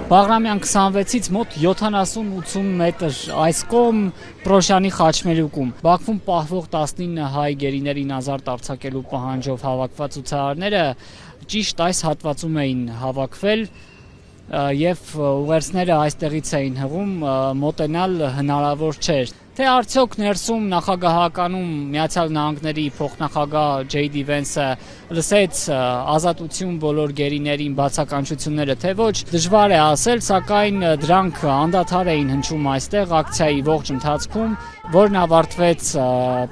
Բաղրամյան 26-ից մոտ 70-80 մետր այս կողմ Պրոշյանի խաչմերուկում Բաքվում պահվող 19 հայ գերիներին ազատ արձակելու պահանջով հավաքված ցուցարարները ճիշտ այս հատվածում էին հավաքվել եւ ուղերձները այստեղից էին հղում, մոտենալ հնարավոր չէր։ Թե արդյոք ներսում նախագահականում Միացյալ Նահանգների փոխնախագահ Ջեյ Վենսը լսեց ազատություն բոլոր գերիներին բացականչությունները, թե ոչ, դժվար է ասել, սակայն դրանք անդադար էին հնչում այստեղ ակցիայի ողջ ընթացքում, որն ավարտվեց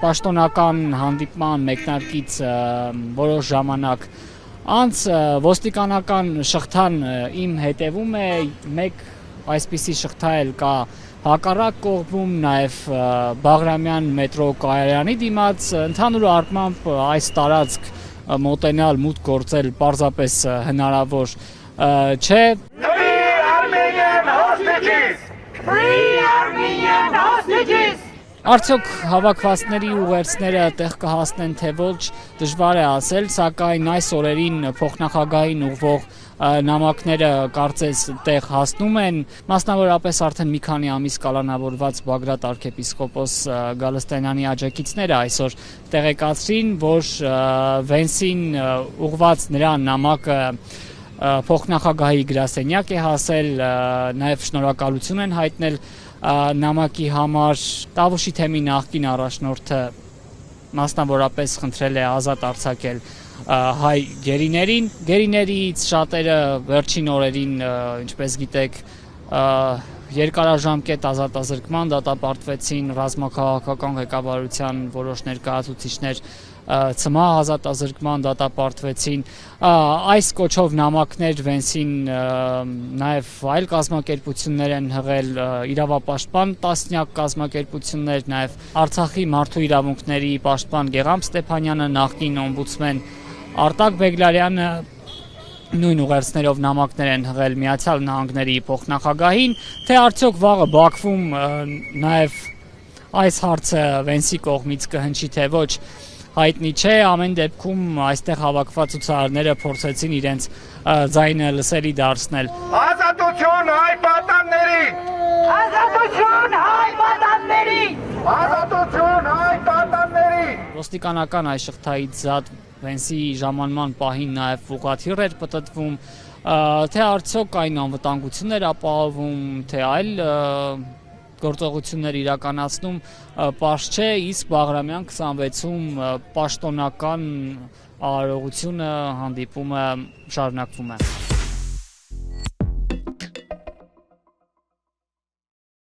պաշտոնական հանդիպման մեկնարկից որոշ ժամանակ անց ոստիկանական շղթան իմ հետևում է, մեկ այսպիսի շղթա էլ կա հակառակ կողմում, նաև Բաղրամյան մետրո կայարանի դիմաց, ընդհանուր առմամբ այս տարածք մոտենալ, մուտք գործել պարզապես հնարավոր չէ։ Free Armenian hostages! Free Armenian hostages! Արդյոք հավաքվածների ուղերձները տեղ կհասնեն թե ոչ, դժվար է ասել, սակայն այս օրերին փոխնախագահային ուղղվող նամակները կարծես տեղ հասնում են, մասնավորապես արդեն մի քանի ամիս կալանավորված Բագրատ arczepiskopos Գալստյանյանի աջակիցները այսօր տեղեկացրին, որ Վենսին ուղղված նրա նամակը փոխնախագահի գրասենյակ է հասել, նաև շնորհակալություն են հայտնել նամակի համար։ Տավուշի թեմի նախկին առաջնորդը մասնավորապես խնդրել է ազատ արձակել հայ գերիներին։ Գերիներից շատերը վերջին օրերին, ինչպես գիտեք, երկարաժամկետ ազատազրկման դատապարտվեցին, ռազմաքաղաքական ղեկավարության որոշ ներկայացուցիչներ ցմահ ազատազրկման դատապարտվեցին։ Այս կոչով նամակներ Վենսին նաև այլ կազմակերպություններ են հղել, իրավապաշտպան տասնյակ կազմակերպություններ, նաև Արցախի մարդու իրավունքների պաշտպան Գեղամ Ստեփանյանը, նախկին օմբուդսմեն Արտակ Բեգլարյանը նույն ուղերձներով նամակներ են հղել Միացյալ Նահանգների փոխնախագահին, թե արդյոք վաղը Բաքվում նաև այս հարցը Վենսի կողմից կհնչի թե ոչ, հայտնի չէ, ամեն դեպքում այստեղ հավաքված ցուցարարները փորձեցին իրենց ձայնը լսելի դարձնել։ Ազատություն հայ պատաններին! Ազատություն հայ պատաններին! Ազատություն հայ պատաններին! Ոստիկանական այս շղթայից զատ Վենսի ժամանման պահին նաև ուղղաթիռ էր պտտվում, թե արդյոք այն անվտանգություն էր ապահովում, թե այլ գործողություններ իրականացնում, պարզ չէ, իսկ Բաղրամյան 26-ում պաշտոնական արարողությունը հանդիպումը շարունակվում է։